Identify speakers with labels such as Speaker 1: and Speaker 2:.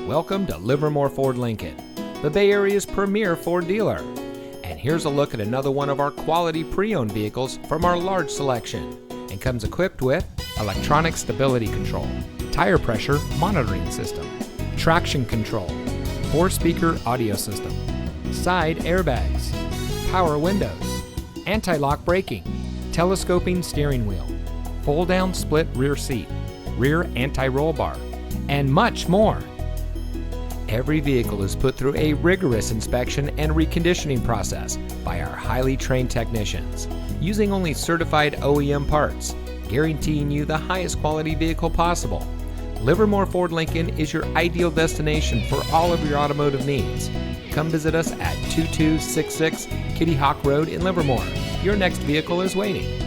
Speaker 1: Welcome to Livermore Ford Lincoln, the Bay Area's premier Ford dealer. And here's a look at another one of our quality pre-owned vehicles from our large selection, and comes equipped with electronic stability control, tire pressure monitoring system, traction control, 4-speaker audio system, side airbags, power windows, anti-lock braking, telescoping steering wheel, fold-down split rear seat, rear anti-roll bar, and much more. Every vehicle is put through a rigorous inspection and reconditioning process by our highly trained technicians, using only certified OEM parts, guaranteeing you the highest quality vehicle possible. Livermore Ford Lincoln is your ideal destination for all of your automotive needs. Come visit us at 2266 Kittyhawk Road in Livermore. Your next vehicle is waiting.